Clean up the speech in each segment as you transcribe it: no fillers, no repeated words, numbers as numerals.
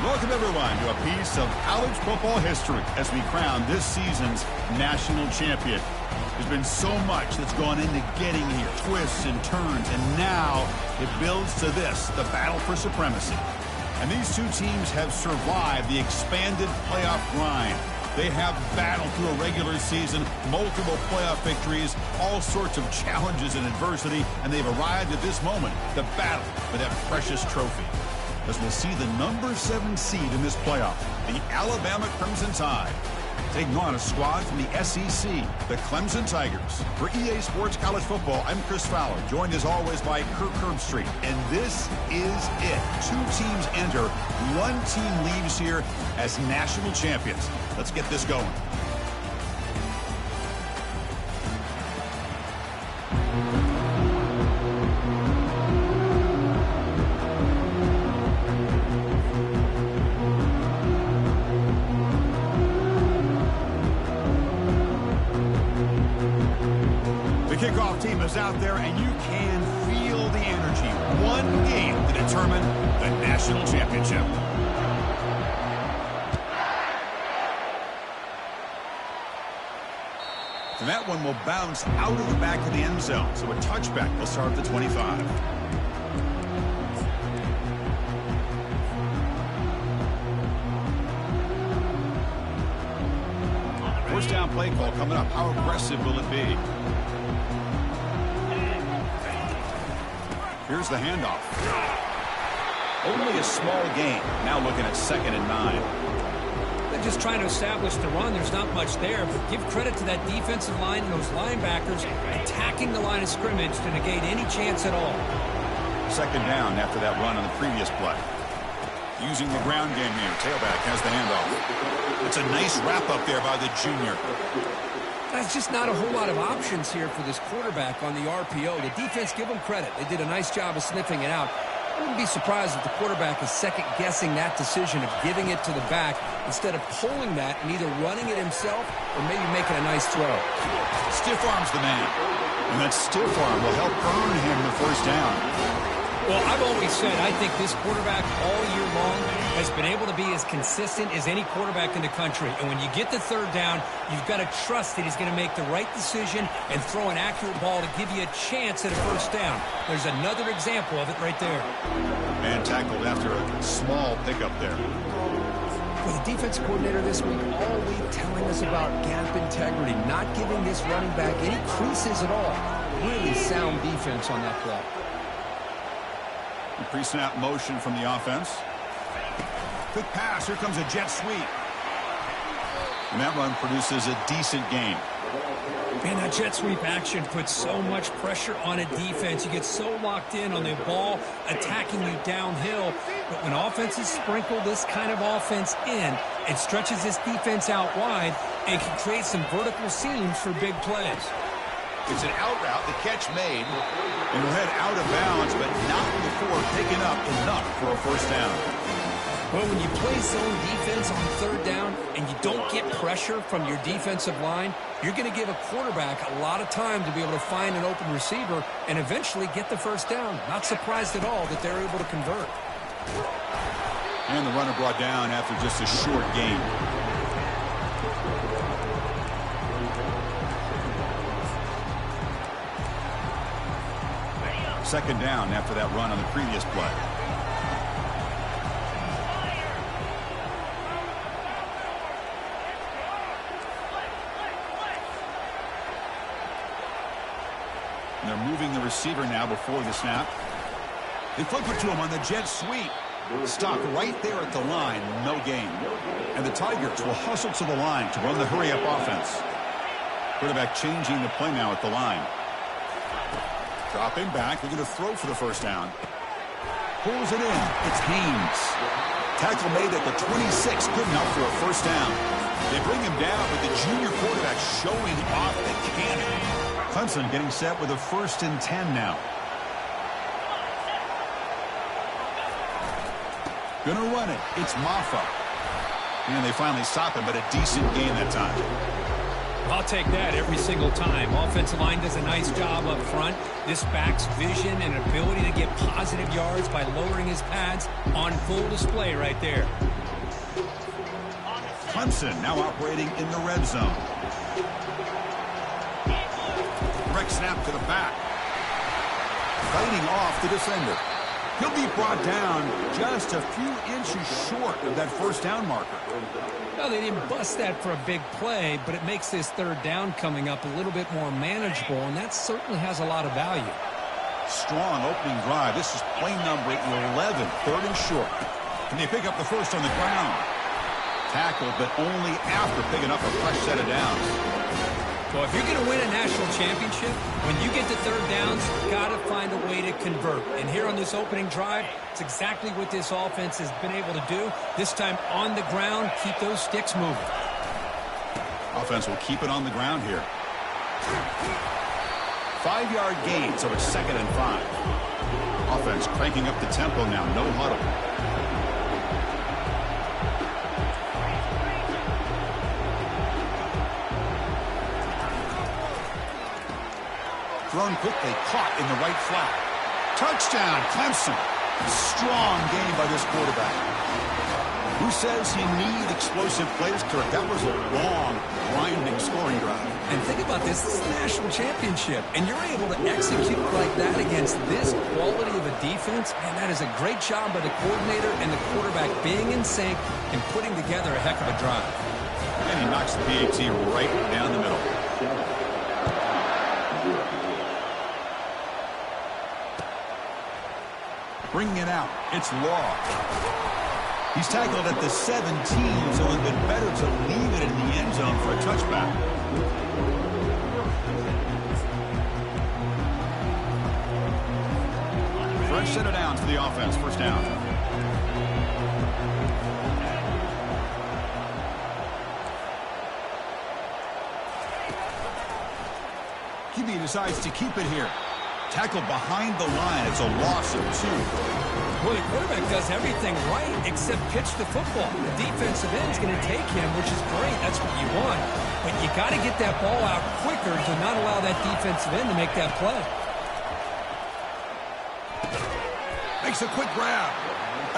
Welcome, everyone, to a piece of college football history as we crown this season's national champion. There's been so much that's gone into getting here, twists and turns, and now it builds to this, the battle for supremacy. And these two teams have survived the expanded playoff grind. They have battled through a regular season, multiple playoff victories, all sorts of challenges and adversity, and they've arrived at this moment, the battle for that precious trophy. As we'll see the number 7 seed in this playoff, the Alabama Crimson Tide, taking on a squad from the SEC, the Clemson Tigers. For EA Sports College Football, I'm Chris Fowler, joined as always by Kirk Herbstreit. And this is it. 2 teams enter, 1 team leaves here as national champions. Let's get this going. Kickoff team is out there, and you can feel the energy. One game to determine the national championship. And that one will bounce out of the back of the end zone. So a touchback will start at the 25. First down play call coming up. How aggressive will it be? Here's the handoff. Only a small gain. Now looking at 2nd and 9. They're just trying to establish the run. There's not much there, but give credit to that defensive line and those linebackers attacking the line of scrimmage to negate any chance at all. 2nd down after that run on the previous play. Using the ground game here. Tailback has the handoff. It's a nice wrap up there by the junior. There's just not a whole lot of options here for this quarterback on the RPO. The defense, give them credit. They did a nice job of sniffing it out. I wouldn't be surprised if the quarterback is second-guessing that decision of giving it to the back instead of pulling that and either running it himself or maybe making a nice throw. Stiff arms the man. And that stiff arm will help earn him the first down. Well, I've always said I think this quarterback all year long has been able to be as consistent as any quarterback in the country. And when you get the 3rd down, you've got to trust that he's going to make the right decision and throw an accurate ball to give you a chance at a first down. There's another example of it right there. And tackled after a small pickup there. Well, the defense coordinator this week all week telling us about gap integrity, not giving this running back any creases at all. Really sound defense on that play. Pre-snap motion from the offense. Quick pass. Here comes a jet sweep. And that run produces a decent gain. Man, that jet sweep action puts so much pressure on a defense. You get so locked in on the ball attacking you downhill. But when offenses sprinkle this kind of offense in, it stretches this defense out wide and can create some vertical seams for big plays. It's an out route, the catch made, and will head out of bounds, but not before picking up enough for a first down. Well, when you play zone defense on 3rd down and you don't get pressure from your defensive line, you're going to give a quarterback a lot of time to be able to find an open receiver and eventually get the first down. Not surprised at all that they're able to convert. And the runner brought down after just a short gain. Second down after that run on the previous play. And they're moving the receiver now before the snap. They flip it to him on the jet sweep. Stopped right there at the line, no gain. And the Tigers will hustle to the line to run the hurry-up offense. Quarterback changing the play now at the line. Dropping back, looking to throw for the first down. Pulls it in. It's Haynes. Tackle made at the 26, good enough for a first down. They bring him down, but the junior quarterback showing off the cannon. Clemson getting set with a 1st and 10 now. Gonna run it. It's Maffa. And they finally stop him, but a decent gain that time. I'll take that every single time. Offensive line does a nice job up front. This back's vision and ability to get positive yards by lowering his pads on full display right there. Clemson now operating in the red zone. Direct snap to the back. Fighting off the defender. He'll be brought down just a few inches short of that first down marker. Well, they didn't bust that for a big play, but it makes this third down coming up a little bit more manageable, and that certainly has a lot of value. Strong opening drive. This is play number 11, third and short. Can they pick up the first on the ground? Tackled, but only after picking up a fresh set of downs. Well, if you're going to win a national championship, when you get to third downs, you've got to find a way to convert. And here on this opening drive, it's exactly what this offense has been able to do. This time on the ground, keep those sticks moving. Offense will keep it on the ground here. 5-yard gain, so it's 2nd and 5. Offense cranking up the tempo now, no huddle. Thrown quickly, caught in the right flat. Touchdown, Clemson. Strong game by this quarterback. Who says he needs explosive plays, Kirk? That was a long, grinding scoring drive. And think about this. This is a national championship, and you're able to execute like that against this quality of a defense. Man, that is a great job by the coordinator and the quarterback being in sync and putting together a heck of a drive. And he knocks the PAT right down the middle. Bringing it out. It's Law. He's tackled at the 17, so it would have been better to leave it in the end zone for a touchback. Fresh set of downs for the offense. First down. QB decides to keep it here. Tackled behind the line. It's a loss of 2. Well, the quarterback does everything right except pitch the football. The defensive end is going to take him, which is great. That's what you want. But you got to get that ball out quicker to not allow that defensive end to make that play. Makes a quick grab.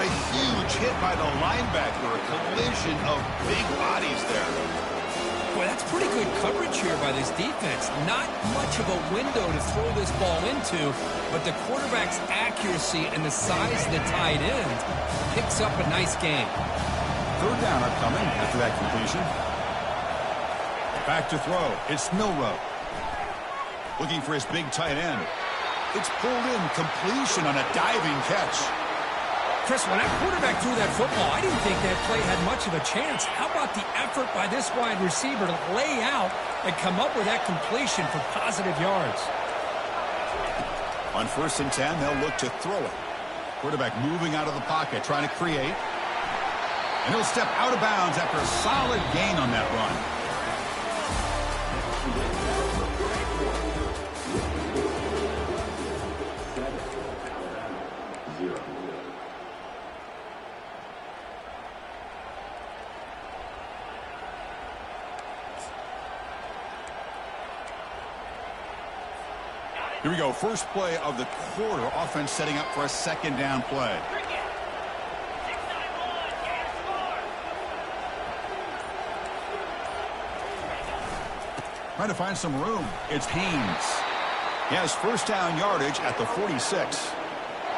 A huge hit by the linebacker. A collision of big bodies there. Boy, that's pretty good coverage here by this defense. Not much of a window to throw this ball into, but the quarterback's accuracy and the size of the tight end picks up a nice game. Third down upcoming after that completion. Back to throw. It's Milroe. Looking for his big tight end. It's pulled in. Completion on a diving catch. Chris, when that quarterback threw that football, I didn't think that play had much of a chance. How about the effort by this wide receiver to lay out and come up with that completion for positive yards? On 1st and 10, they'll look to throw it. Quarterback moving out of the pocket, trying to create. And he'll step out of bounds after a solid gain on that run. Here we go. First play of the quarter. Offense setting up for a 2nd down play. Trying to find some room. It's Haynes. He has first down yardage at the 46.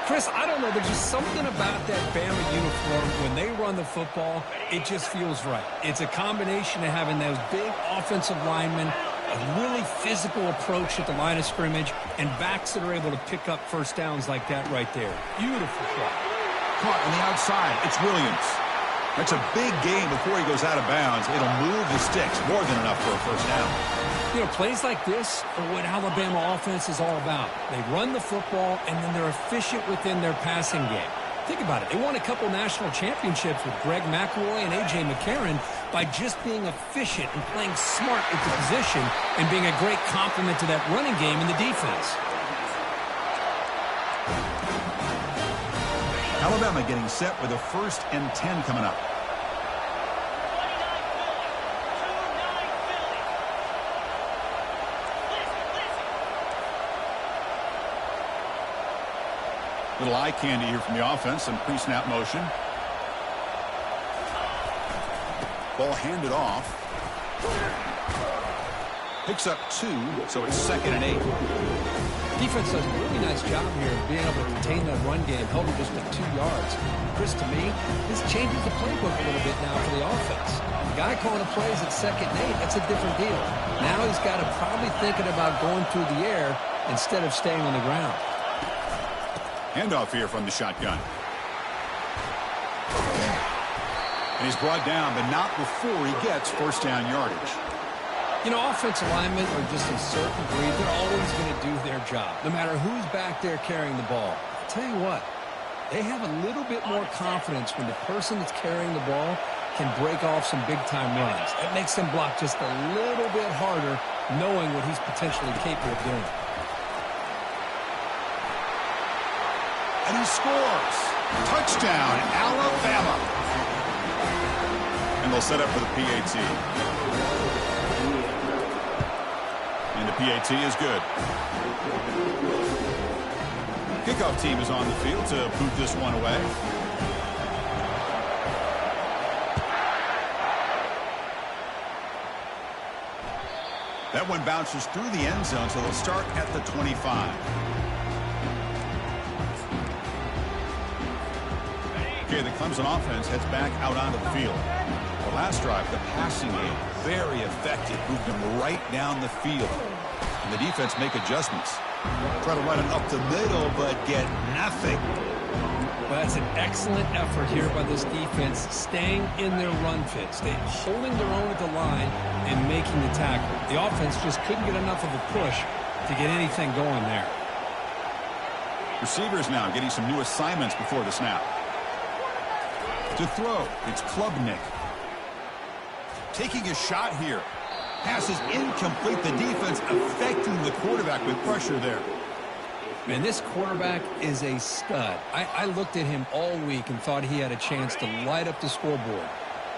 Chris, I don't know. There's just something about that Bama uniform. When they run the football, it just feels right. It's a combination of having those big offensive linemen, a really physical approach at the line of scrimmage, and backs that are able to pick up first downs like that right there. Beautiful play. Caught on the outside. It's Williams. That's a big gain before he goes out of bounds. It'll move the sticks more than enough for a first down. You know, plays like this are what Alabama offense is all about. They run the football, and then they're efficient within their passing game. Think about it. They won a couple national championships with Greg McElroy and A.J. McCarron by just being efficient and playing smart at the position and being a great complement to that running game in the defense. Alabama getting set with a 1st and 10 coming up. Little eye candy here from the offense and pre-snap motion. Ball handed off. Picks up 2, so it's 2nd and 8. Defense does a really nice job here of being able to contain that run game, held him just at 2 yards. Chris, to me, this changes the playbook a little bit now for the offense. The guy calling the plays at 2nd and 8, that's a different deal. Now he's got to probably thinking about going through the air instead of staying on the ground. Handoff here from the shotgun. And he's brought down, but not before he gets first down yardage. You know, offensive linemen are just a certain breed. They're always going to do their job, no matter who's back there carrying the ball. I'll tell you what, they have a little bit more confidence when the person that's carrying the ball can break off some big-time runs. That makes them block just a little bit harder, knowing what he's potentially capable of doing. And he scores. Touchdown, Alabama. And they'll set up for the PAT. And the PAT is good. Kickoff team is on the field to boot this one away. That one bounces through the end zone, so they'll start at the 25. Okay, the Clemson offense heads back out onto the field. The last drive, the passing game, very effective. Moved them right down the field. And the defense make adjustments. Try to run it up the middle, but get nothing. Well, that's an excellent effort here by this defense, staying in their run fit, holding their own at the line and making the tackle. The offense just couldn't get enough of a push to get anything going there. Receivers now getting some new assignments before the snap. To throw, it's Klubnik. Taking a shot here. Pass is incomplete. The defense affecting the quarterback with pressure there. Man, this quarterback is a stud. I looked at him all week and thought he had a chance to light up the scoreboard.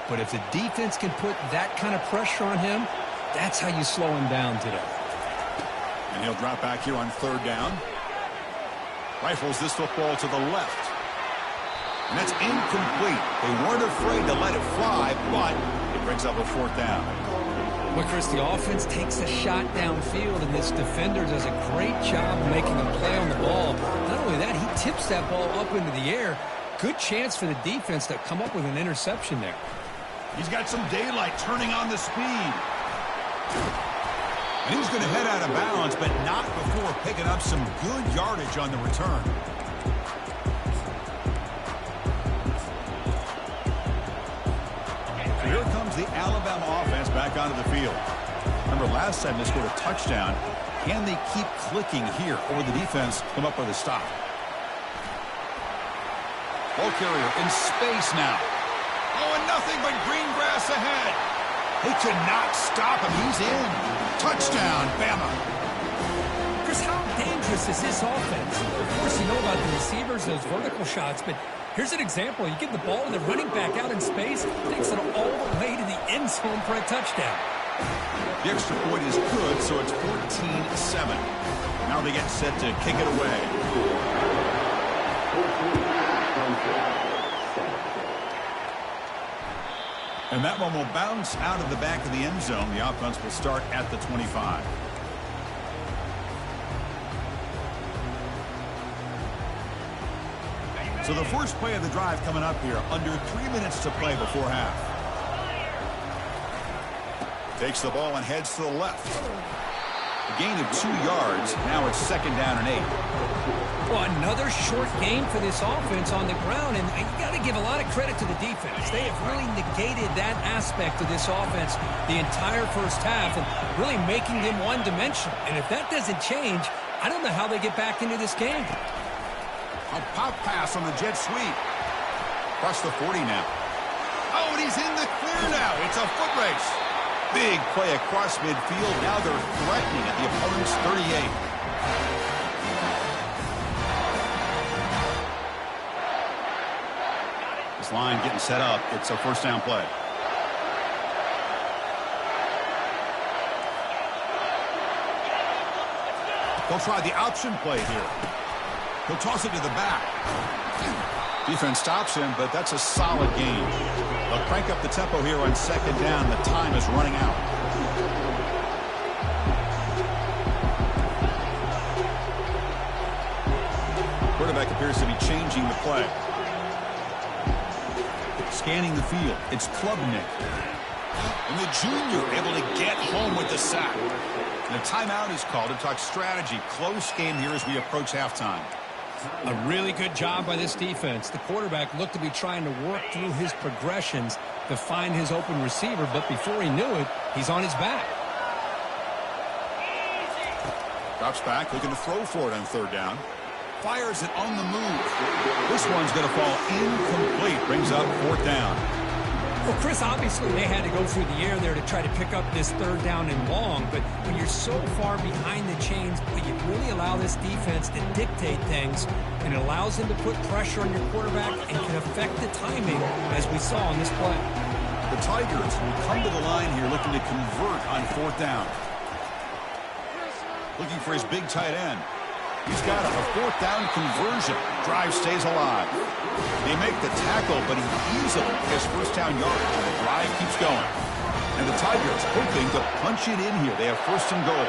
But if the defense can put that kind of pressure on him, that's how you slow him down today. And he'll drop back here on 3rd down. Rifles this football to the left. And that's incomplete. They weren't afraid to let it fly, but it brings up a 4th down. Well, Chris, the offense takes a shot downfield, and this defender does a great job of making a play on the ball. Not only that, he tips that ball up into the air. Good chance for the defense to come up with an interception there. He's got some daylight turning on the speed. And he's going to head out of bounds, but not before picking up some good yardage on the return. Here comes the Alabama offense back onto the field. Remember, last time they scored a touchdown. Can they keep clicking here, or the defense come up with a stop? Ball carrier in space now. Oh, and nothing but green grass ahead. They could not stop him. He's in. Touchdown, Bama. Chris, how dangerous is this offense? Of course, you know about the receivers, those vertical shots, but here's an example. You give the ball to the running back out in space, takes it all the way to the end zone for a touchdown. The extra point is good, so it's 14-7. Now they get set to kick it away. And that one will bounce out of the back of the end zone. The offense will start at the 25. So the first play of the drive coming up here. Under 3 minutes to play before half. Takes the ball and heads to the left. A gain of 2 yards. Now it's 2nd down and 8. Well, another short game for this offense on the ground, and you got to give a lot of credit to the defense. They have really negated that aspect of this offense the entire first half and really making them one-dimensional. And if that doesn't change, I don't know how they get back into this game. A pop pass on the jet sweep. Across the 40 now. Oh, and he's in the clear now. It's a foot race. Big play across midfield. Now they're threatening at the opponent's 38. This line getting set up. It's a first down play. They'll try the option play here. He'll toss it to the back. Defense stops him, but that's a solid gain. They'll crank up the tempo here on second down. The time is running out. Quarterback appears to be changing the play. Scanning the field. It's Klubnik. And the junior able to get home with the sack. And a timeout is called to talk strategy. Close game here as we approach halftime. A really good job by this defense. The quarterback looked to be trying to work through his progressions to find his open receiver, but before he knew it, he's on his back. Drops back, looking to throw for it on third down. Fires it on the move. This one's going to fall incomplete. Brings up fourth down. Well, Chris, obviously they had to go through the air there to try to pick up this third down and long, but when you're so far behind the chains, you really allow this defense to dictate things, and it allows them to put pressure on your quarterback and can affect the timing, as we saw on this play. The Tigers will come to the line here looking to convert on fourth down. Looking for his big tight end. He's got a fourth down conversion. Drive stays alive. They make the tackle, but he easily gets first down yardage, and the drive keeps going. And the Tigers hoping to punch it in here. They have first and goal.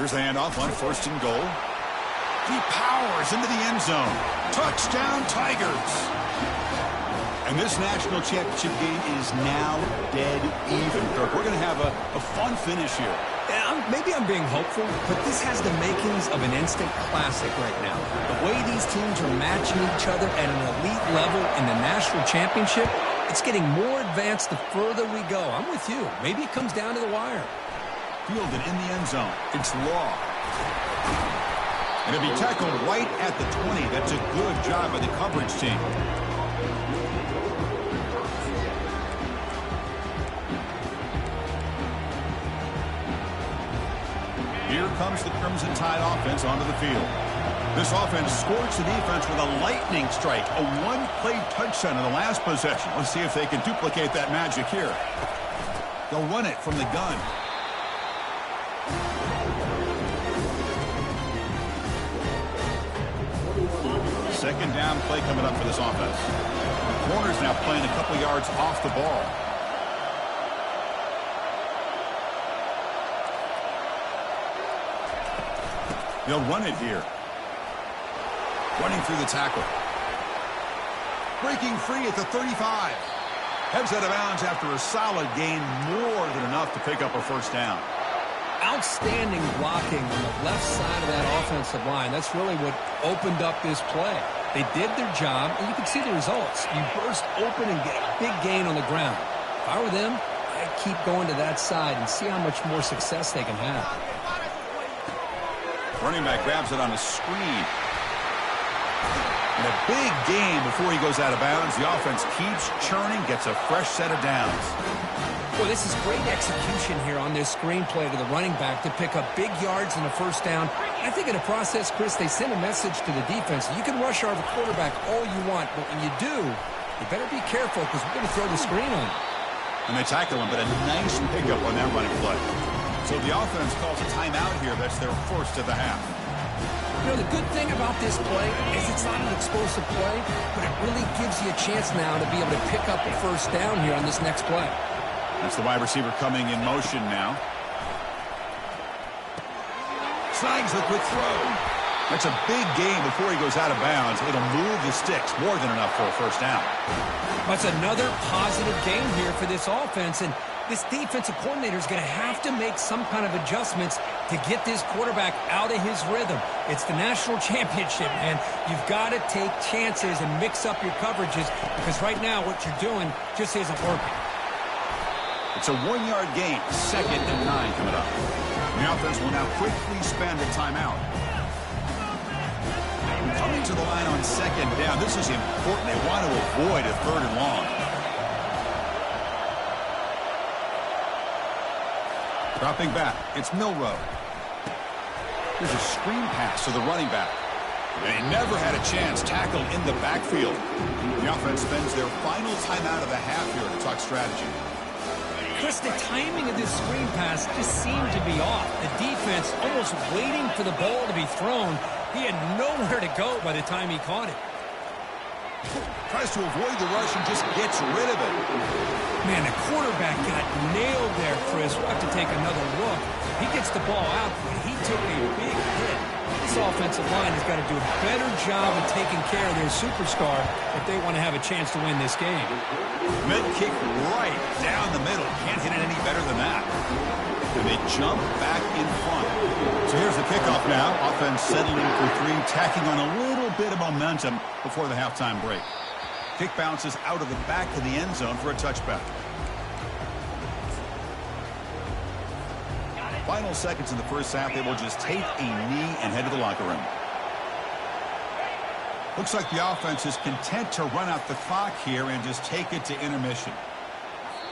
Here's the handoff on first and goal. He powers into the end zone. Touchdown, Tigers. And this national championship game is now dead even. We're going to have a fun finish here. Maybe I'm being hopeful, but this has the makings of an instant classic right now. The way these teams are matching each other at an elite level in the national championship, it's getting more advanced the further we go. I'm with you. Maybe it comes down to the wire. Fielded in the end zone. It's Law. And it'll be tackled right at the 20. That's a good job by the coverage team. Here comes the Crimson Tide offense onto the field. This offense scorched the defense with a lightning strike, a one-play touchdown in the last possession. Let's see if they can duplicate that magic here. They'll run it from the gun. Second down play coming up for this offense. The corner's now playing a couple yards off the ball. They'll run it here. Running through the tackle. Breaking free at the 35. Heads out of bounds after a solid gain, more than enough to pick up a first down. Outstanding blocking on the left side of that offensive line. That's really what opened up this play. They did their job, and you can see the results. You burst open and get a big gain on the ground. If I were them, I'd keep going to that side and see how much more success they can have. Running back grabs it on a screen. And a big gain before he goes out of bounds. The offense keeps churning, gets a fresh set of downs. Well, this is great execution here on this screenplay to the running back to pick up big yards in the first down. I think in the process, Chris, they send a message to the defense. You can rush our quarterback all you want, but when you do, you better be careful because we're going to throw the screen on him. And they tackle him, but a nice pickup on that running play. So the offense calls a timeout here. That's their first of the half. You know, the good thing about this play is it's not an explosive play, but it really gives you a chance now to be able to pick up a first down here on this next play. That's the wide receiver coming in motion now. Snags the quick throw. That's a big gain before he goes out of bounds. It'll move the sticks, more than enough for a first down. That's another positive gain here for this offense, and this defensive coordinator is going to have to make some kind of adjustments to get this quarterback out of his rhythm. It's the national championship, man. You've got to take chances and mix up your coverages because right now what you're doing just isn't working. It's a 1-yard gain, 2nd and 9 coming up. The offense will now quickly spend a timeout. Coming to the line on 2nd down. This is important. They want to avoid a 3rd and long. Dropping back, it's Milrow. Here's a screen pass to the running back. They never had a chance tackled in the backfield. The offense spends their final timeout of the half here to talk strategy. Chris, the timing of this screen pass just seemed to be off. The defense almost waiting for the ball to be thrown. He had nowhere to go by the time he caught it. Tries to avoid the rush and just gets rid of it. Man, the quarterback got nailed there, Chris. We'll have to take another look. He gets the ball out, but he took a big hit. This offensive line has got to do a better job of taking care of their superstar if they want to have a chance to win this game. Mid kick right down the middle. Can't hit it any better than that. And they jump back in front. So here's the kickoff now. Offense settling for three, tacking on a little bit of momentum before the halftime break. Kick bounces out of the back of the end zone for a touchback. Final seconds in the first half, they will just take a knee and head to the locker room. Looks like the offense is content to run out the clock here and just take it to intermission.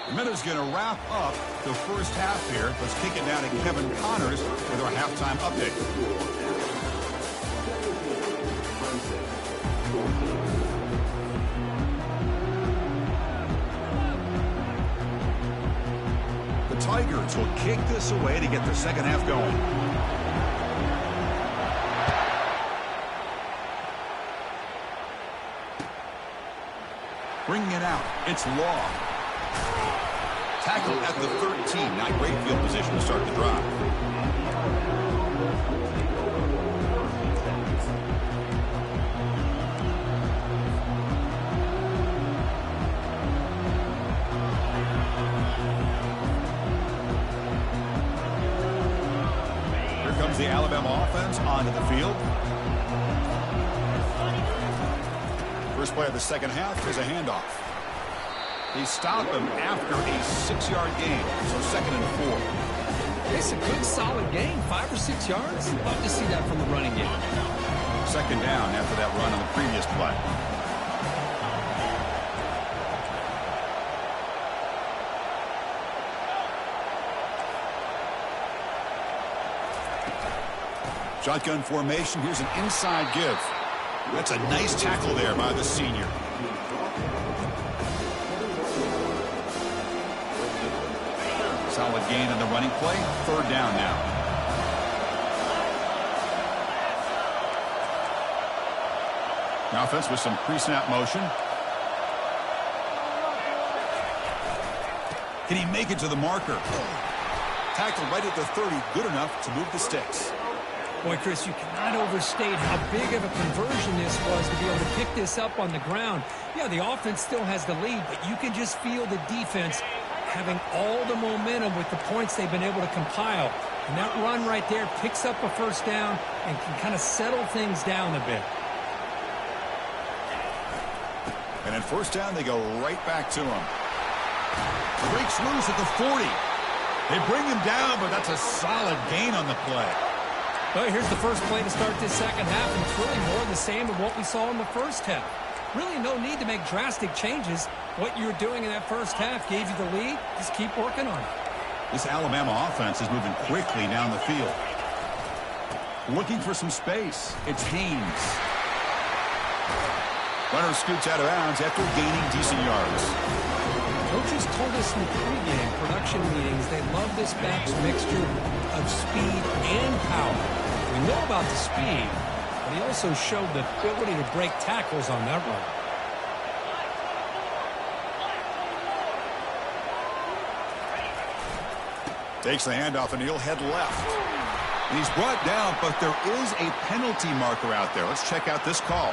The Minnows going to wrap up the first half here. Let's kick it down to Kevin Connors with our halftime update. The Tigers will kick this away to get the second half going. Bringing it out, it's Law. Tackle at the 13. Not great field position to start the drive. Here comes the Alabama offense onto the field. First play of the second half is a handoff. They stop him after a 6-yard gain, so 2nd and 4. It's a good, solid game, 5 or 6 yards. Love to see that from the running game. 2nd down after that run on the previous play. Shotgun formation. Here's an inside give. That's a nice tackle there by the senior. Solid gain on the running play. 3rd down now. The offense with some pre-snap motion. Can he make it to the marker? Tackled right at the 30. Good enough to move the sticks. Boy, Chris, you cannot overstate how big of a conversion this was to be able to pick this up on the ground. Yeah, the offense still has the lead, but you can just feel the defense having all the momentum with the points they've been able to compile. And that run right there picks up a first down and can kind of settle things down a bit. And at first down, they go right back to him. Breaks loose at the 40. They bring him down, but that's a solid gain on the play. Well, here's the first play to start this second half, and it's really more of the same of what we saw in the first half. Really no need to make drastic changes. What you were doing in that first half gave you the lead. Just keep working on it. This Alabama offense is moving quickly down the field. Looking for some space. It's Haynes. Runner scoots out of bounds after gaining decent yards. Coaches told us in the pregame production meetings they love this back's mixture of speed and power. We know about the speed, but he also showed the ability to break tackles on that run. Takes the handoff, and he'll head left. And he's brought down, but there is a penalty marker out there. Let's check out this call.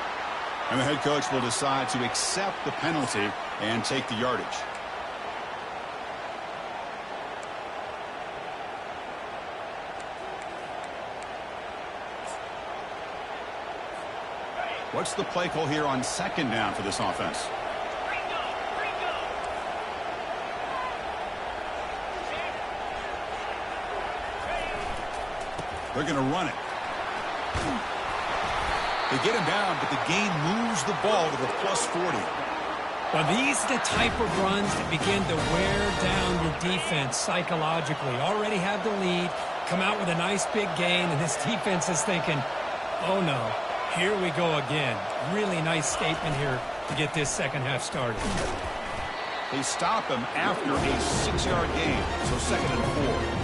And the head coach will decide to accept the penalty and take the yardage. What's the play call here on 2nd down for this offense? They're going to run it. They get him down, but the gain moves the ball to the +40. Well, these are the type of runs that begin to wear down your defense psychologically. Already have the lead, come out with a nice big gain, and this defense is thinking, oh no, here we go again. Really nice statement here to get this second half started. They stop him after a 6-yard gain, so 2nd and 4.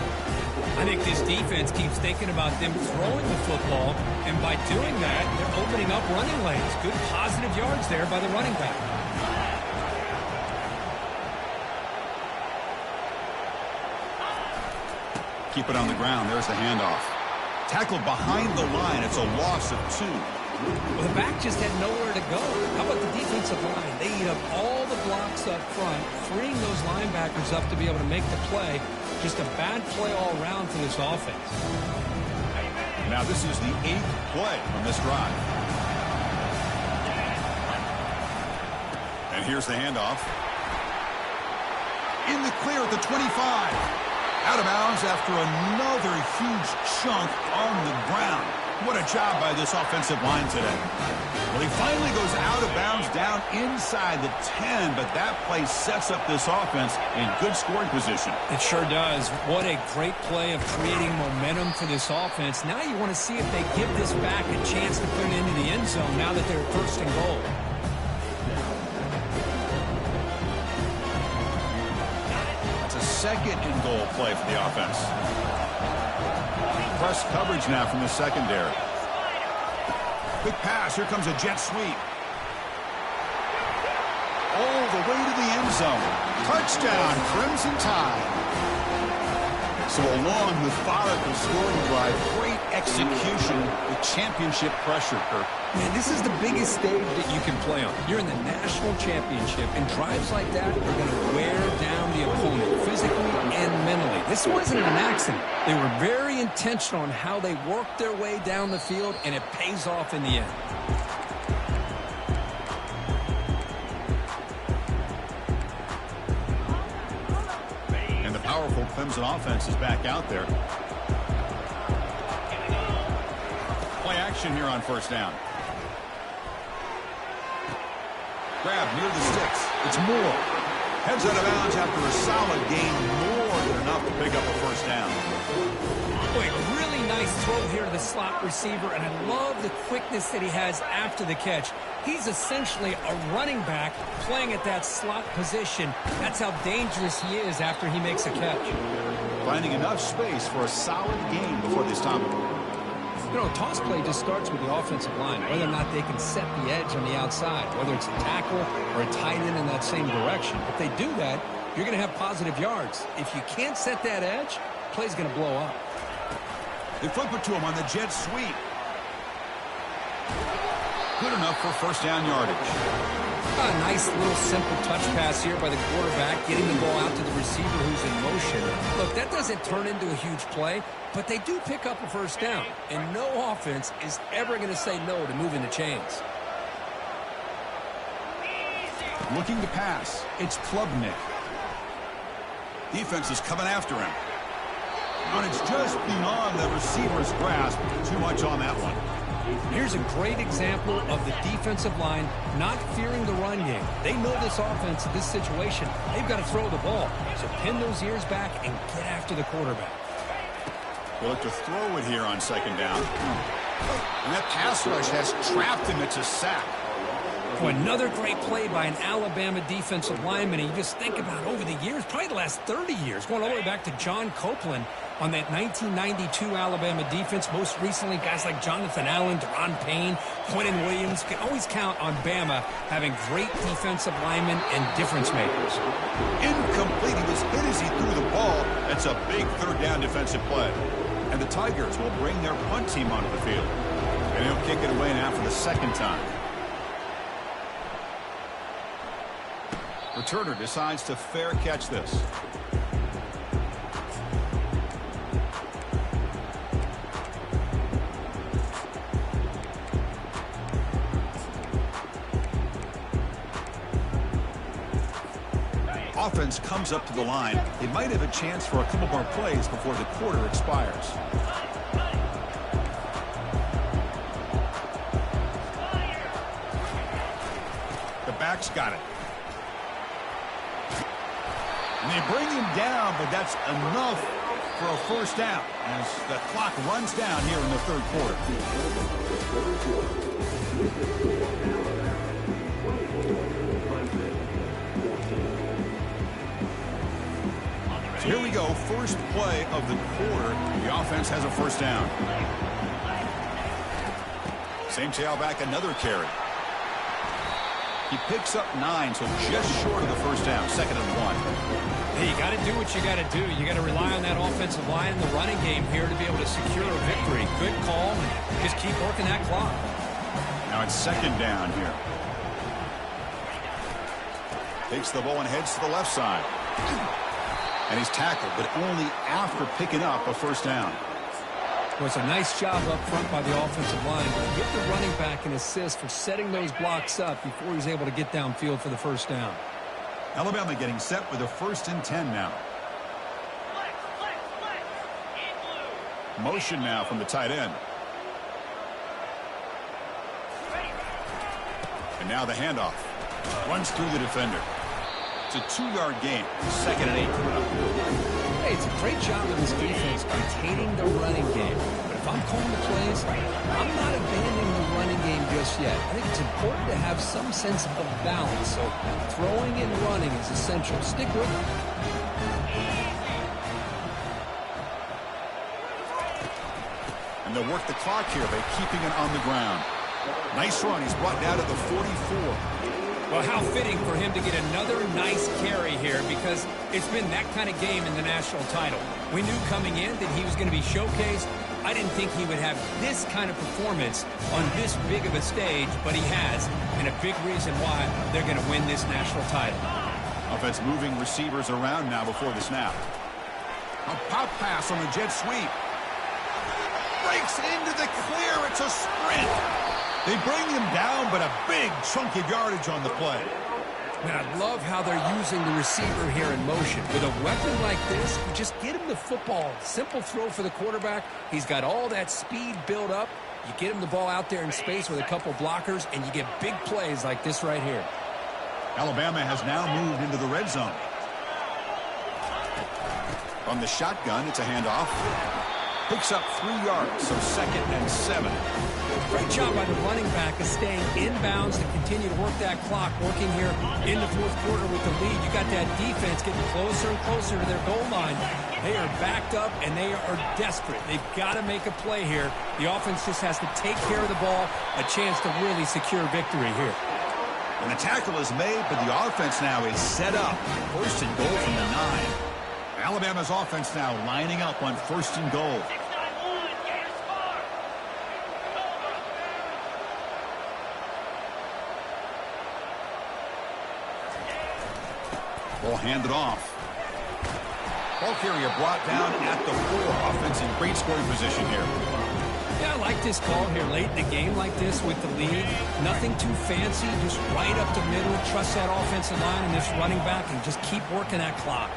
I think this defense keeps thinking about them throwing the football, and by doing that, they're opening up running lanes. Good positive yards there by the running back. Keep it on the ground. There's the handoff. Tackled behind the line. It's a loss of 2. Well, the back just had nowhere to go. How about the defensive line? They eat up all the blocks up front, freeing those linebackers up to be able to make the play. Just a bad play all around for this offense. Now this is the 8th play on this drive. And here's the handoff. In the clear at the 25. Out of bounds after another huge chunk on the ground. What a job by this offensive line today. Well, he finally goes out of bounds down inside the 10, but that play sets up this offense in good scoring position. It sure does. What a great play of creating momentum for this offense. Now you want to see if they give this back a chance to put it into the end zone now that they're 1st and goal. That's a 2nd and goal play for the offense. Press coverage now from the secondary. Quick pass. Here comes a jet sweep. All the way to the end zone. Touchdown, Crimson Tide. So a long, methodical scoring drive. Great execution with championship pressure, Kirk. Man, this is the biggest stage that you can play on. You're in the national championship, and drives like that are going to wear down the opponent physically and mentally. This wasn't an accident. They were very intentional on how they worked their way down the field, and it pays off in the end. And the powerful Clemson offense is back out there. Play action here on 1st down. Grab near the sticks. It's Moore. Heads out of bounds after a solid gain. More than enough to pick up a 1st down. Boy, really nice throw here to the slot receiver, and I love the quickness that he has after the catch. He's essentially a running back playing at that slot position. That's how dangerous he is after he makes a catch. Finding enough space for a solid gain before they stop him. You know, a toss play just starts with the offensive line, whether or not they can set the edge on the outside, whether it's a tackle or a tight end in that same direction. If they do that, you're going to have positive yards. If you can't set that edge, play's going to blow up. They flip it to him on the jet sweep. Good enough for 1st down yardage. A nice little simple touch pass here by the quarterback, getting the ball out to the receiver who's in motion. Look, that doesn't turn into a huge play, but they do pick up a 1st down, and no offense is ever going to say no to moving the chains. Looking to pass. It's Klubnik. Defense is coming after him. And it's just beyond the receiver's grasp. Too much on that one. Here's a great example of the defensive line not fearing the run game. They know this offense in this situation. They've got to throw the ball. So pin those ears back and get after the quarterback. They'll look to throw it here on 2nd down. And that pass rush has trapped him. It's a sack. Oh, another great play by an Alabama defensive lineman. And you just think about over the years, probably the last 30 years, going all the way back to John Copeland on that 1992 Alabama defense. Most recently, guys like Jonathan Allen, Deron Payne, Quentin Williams. You can always count on Bama having great defensive linemen and difference makers. Incomplete. He was hit as he threw the ball. That's a big 3rd down defensive play. And the Tigers will bring their punt team onto the field. And he'll kick it away now for the 2nd time. Returner decides to fair catch this. Offense comes up to the line. They might have a chance for a couple more plays before the quarter expires. The back's got it. And they bring him down, but that's enough for a 1st down as the clock runs down here in the 3rd quarter. Here we go, first play of the quarter. The offense has a first down. Same tailback, another carry. He picks up 9, so just short of the first down, 2nd and 1. Hey, you got to do what you got to do. You got to rely on that offensive line in the running game here to be able to secure a victory. Good call, and just keep working that clock. Now it's 2nd down here. Takes the ball and heads to the left side. And he's tackled, but only after picking up a first down. Well, it's a nice job up front by the offensive line. Give the running back an assist for setting those blocks up before he's able to get downfield for the first down. Alabama getting set with a 1st and 10 now. Motion now from the tight end. And now the handoff. Runs through the defender. It's a 2-yard gain. 2nd and 8 coming up. Hey, it's a great job of this defense containing the running game. But if I'm calling the plays, I'm not abandoning the running game just yet. I think it's important to have some sense of balance. So throwing and running is essential. Stick with it. And they'll work the clock here by keeping it on the ground. Nice run. He's brought down to the 44. Well, how fitting for him to get another nice carry here, because it's been that kind of game in the national title. We knew coming in that he was going to be showcased. I didn't think he would have this kind of performance on this big of a stage, but he has, and a big reason why they're going to win this national title. Offense moving receivers around now before the snap. A pop pass on the jet sweep. Breaks into the clear. It's a sprint. They bring him down, but a big chunk of yardage on the play. Man, I love how they're using the receiver here in motion. With a weapon like this, you just get him the football. Simple throw for the quarterback. He's got all that speed built up. You get him the ball out there in space with a couple blockers, and you get big plays like this right here. Alabama has now moved into the red zone. From the shotgun, it's a handoff. Picks up 3 yards, so 2nd and 7. Great job by the running back of staying inbounds to continue to work that clock, working here in the 4th quarter with the lead. You got that defense getting closer and closer to their goal line. They are backed up, and they are desperate. They've got to make a play here. The offense just has to take care of the ball, a chance to really secure victory here. And the tackle is made, but the offense now is set up. 1st and goal from the 9. Alabama's offense now lining up on 1st and goal. Ball handed off. Ball carrier brought down at the 4. Offense in great scoring position here. Yeah, I like this call here late in the game like this with the lead. Nothing too fancy, just right up the middle. Trust that offensive line and this running back and just keep working that clock.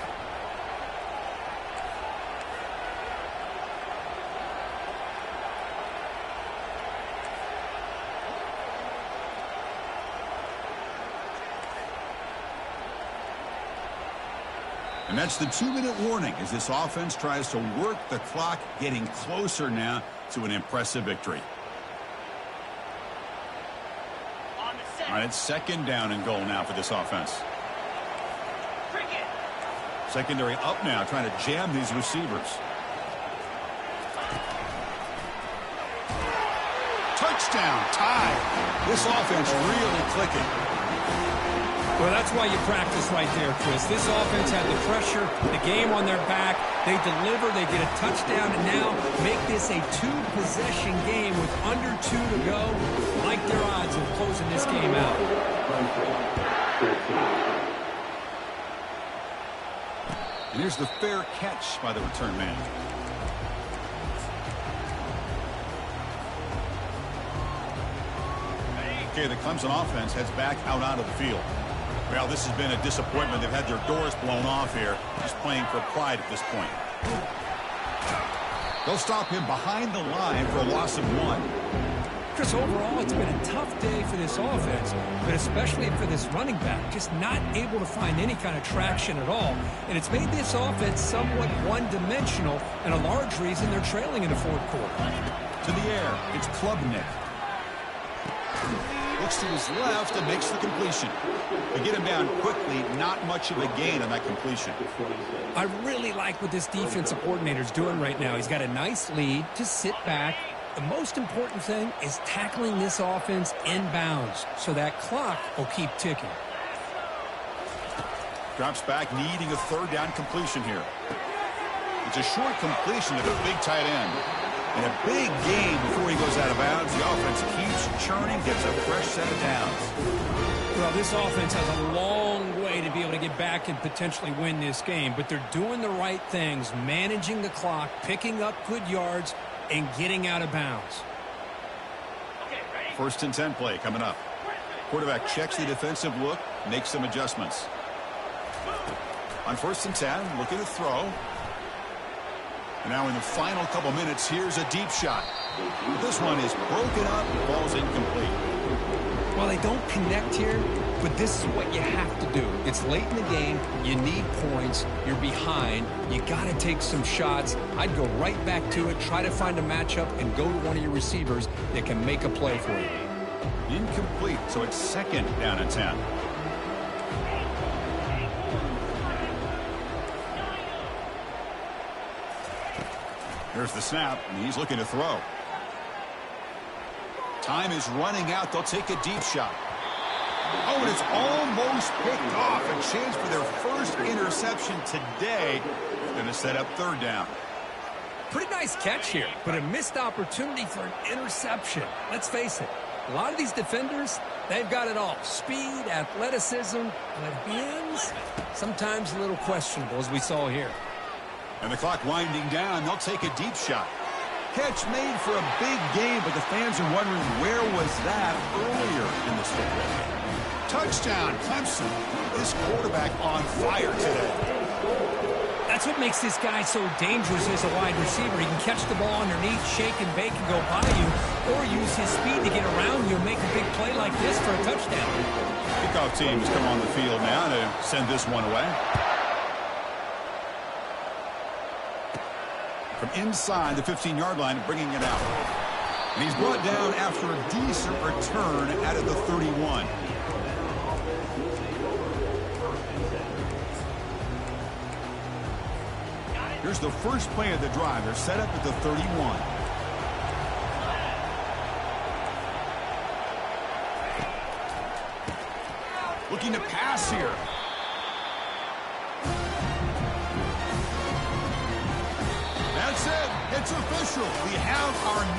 And that's the 2-minute warning as this offense tries to work the clock, getting closer now to an impressive victory. All right, it's 2nd down and goal now for this offense. Secondary up now, trying to jam these receivers. Touchdown, tie. This offense really clicking. Well, that's why you practice right there, Chris. This offense had the pressure, the game on their back. They deliver, they get a touchdown, and now make this a 2-possession game with under 2 to go. Like their odds of closing this game out. And here's the fair catch by the return man. Okay, the Clemson offense heads back out onto the field. Well, this has been a disappointment. They've had their doors blown off here. Just playing for pride at this point. They'll stop him behind the line for a loss of 1. Chris, overall, it's been a tough day for this offense, but especially for this running back, just not able to find any kind of traction at all. And it's made this offense somewhat one-dimensional, and a large reason they're trailing in the 4th quarter. To the air, it's Klubnik. looks to his left and makes the completion. They get him down quickly, not much of a gain on that completion. I really like what this defensive coordinator's doing right now. He's got a nice lead to sit back. The most important thing is tackling this offense inbounds so that clock will keep ticking. Drops back, needing a third down completion here. It's a short completion to the big tight end. And a big gain before he goes out of bounds. The offense keeps churning, gets a fresh set of downs. Well, this offense has a long way to be able to get back and potentially win this game, but they're doing the right things, managing the clock, picking up good yards, and getting out of bounds. 1st and 10 play coming up. Quarterback checks the defensive look, makes some adjustments. On 1st and 10, looking to throw. And now in the final couple minutes, here's a deep shot. But this one is broken up, falls incomplete. Well, they don't connect here, but this is what you have to do. It's late in the game. You need points. You're behind. You got to take some shots. I'd go right back to it, try to find a matchup, and go to one of your receivers that can make a play for you. Incomplete, so it's 2nd down and 10. Here's the snap, and he's looking to throw. Time is running out. They'll take a deep shot. Oh, and it's almost picked off. A chance for their first interception today. Going to set up 3rd down. Pretty nice catch here, but a missed opportunity for an interception. Let's face it, a lot of these defenders, they've got it all. Speed, athleticism, but hands, sometimes a little questionable, as we saw here. And the clock winding down, they'll take a deep shot. Catch made for a big game, but the fans are wondering where was that earlier in this football game. Touchdown, Clemson. This quarterback on fire today. That's what makes this guy so dangerous as a wide receiver. He can catch the ball underneath, shake and bake and go by you, or use his speed to get around you and make a big play like this for a touchdown. Kickoff teams come on the field now to send this one away. From inside the 15-yard line, bringing it out. And he's brought down after a decent return out of the 31. Here's the first play of the drive. They're set up at the 31. Looking to pass here. That's it. It's official. We have our